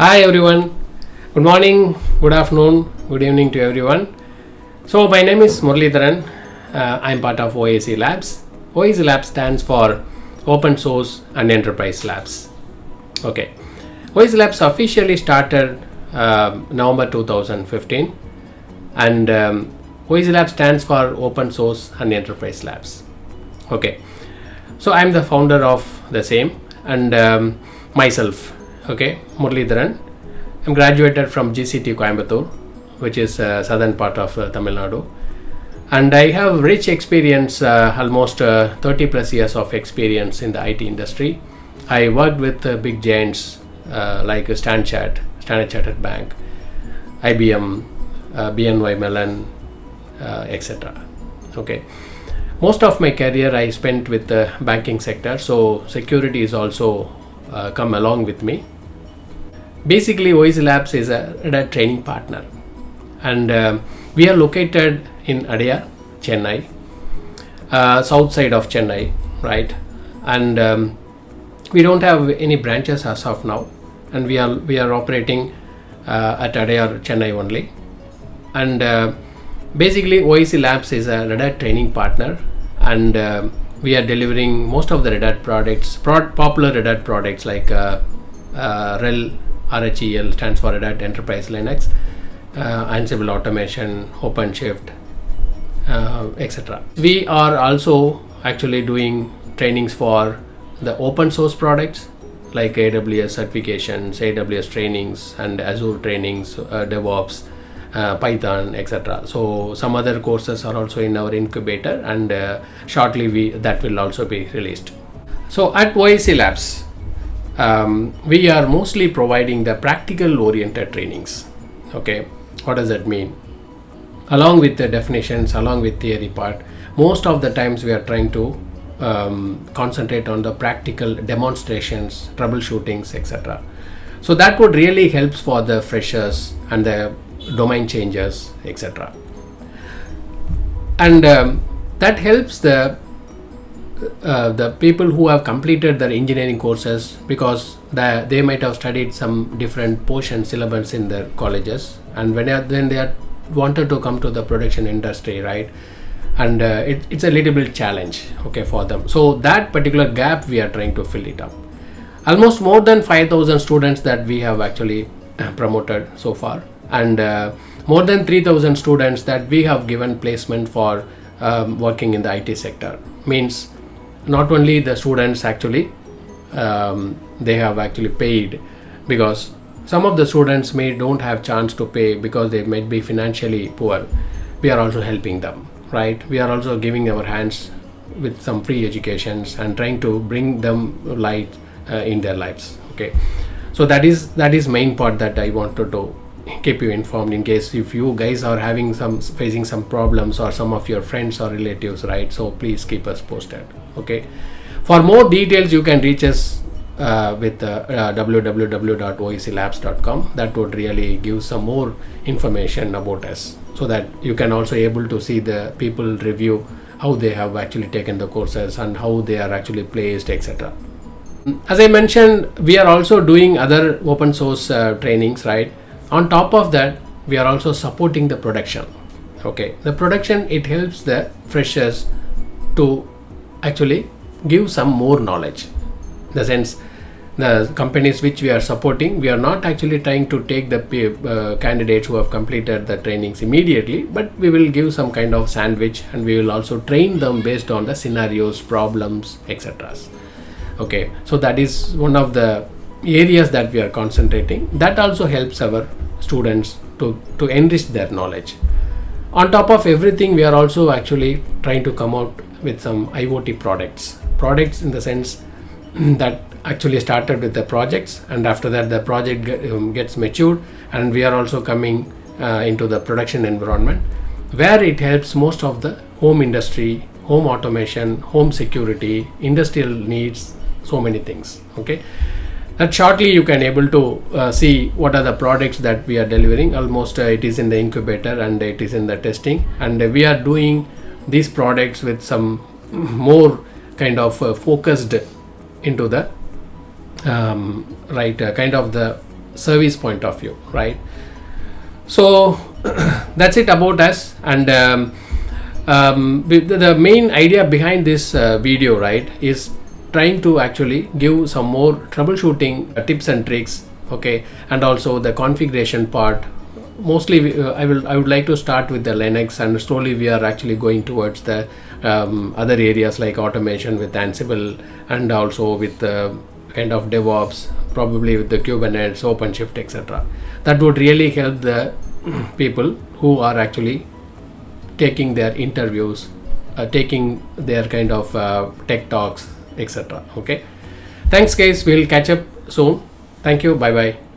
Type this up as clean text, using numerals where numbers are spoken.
Hi everyone, good morning, good afternoon, good evening to everyone. So my name is Muralidharan. I'm part of OSELabs. OSELabs stands for Open Source and Enterprise Labs. Okay, OSELabs officially started November 2015 and OSELabs stands for Open Source and Enterprise Labs. Okay, so I'm the founder of the same and myself. Okay, Muralidharan. I'm graduated from GCT Coimbatore, which is southern part of Tamil Nadu, and I have rich experience, almost 30 plus years of experience in the IT industry. I worked with big giants like Standard Chartered Bank, IBM, BNY Mellon, etc. Okay, most of my career I spent with the banking sector, so security is also come along with me. Basically, OSELabs is a training partner, and we are located in Adyar, Chennai, south side of Chennai, right? And we don't have any branches as of now, and we are operating at Adyar, Chennai only. And basically, OSELabs is a Red Hat training partner, and we are delivering most of the Red Hat products, popular Red Hat products like RHEL, RHEL stands for Red Hat Enterprise Linux, Ansible Automation, OpenShift, etc. We are also actually doing trainings for the open source products like AWS certifications, AWS trainings, and Azure trainings, DevOps, Python, etc. So some other courses are also in our incubator, and shortly that will also be released. So at OSELabs, we are mostly providing the practical oriented trainings. Okay, what does that mean? Along with the definitions, along with theory part, most of the times we are trying to concentrate on the practical demonstrations, troubleshootings, etc. So that would really helps for the freshers and the domain changers, etc. And that helps the people who have completed their engineering courses, because they might have studied some different portion syllabus in their colleges, and when they are wanted to come to the production industry, right? And it's a little bit challenge, okay, for them. So that particular gap we are trying to fill it up. Almost more than 5,000 students that we have actually promoted so far, and more than 3,000 students that we have given placement for working in the IT sector. Means not only the students actually they have actually paid, because some of the students don't have chance to pay because they might be financially poor. We are also helping them, right? We are also giving our hands with some free educations and trying to bring them light in their lives. Okay, so that is main part that I wanted to keep you informed in case if you guys are facing some problems, or some of your friends or relatives, right? So please keep us posted. Okay, for more details you can reach us with www.oselabs.com. that would really give some more information about us, so that you can also able to see the people review how they have actually taken the courses and how they are actually placed, etc. As I mentioned, we are also doing other open source trainings, right? On top of that, we are also supporting the production. Okay, the production, it helps the freshers to actually give some more knowledge. In the sense, the companies which we are supporting, we are not actually trying to take the candidates who have completed the trainings immediately, but we will give some kind of sandwich, and we will also train them based on the scenarios, problems, etc. Okay, so that is one of the areas that we are concentrating. That also helps our students to enrich their knowledge. On top of everything, we are also actually trying to come out with some IoT products in the sense that actually started with the projects, and after that the project gets matured, and we are also coming into the production environment, where it helps most of the home industry, home automation, home security, industrial needs, so many things. Okay, that shortly you can able to see what are the products that we are delivering. Almost it is in the incubator and it is in the testing, and we are doing these products with some more kind of focused into the kind of the service point of view, right? So that's it about us. And the main idea behind this video, right, is trying to actually give some more troubleshooting tips and tricks, okay, and also the configuration part. Mostly I would like to start with the Linux, and slowly we are actually going towards the other areas like automation with Ansible, and also with the kind of DevOps, probably with the Kubernetes, OpenShift, etc. That would really help the people who are actually taking their interviews, taking their kind of tech talks, etc. Okay, thanks guys, we'll catch up soon. Thank you, bye bye.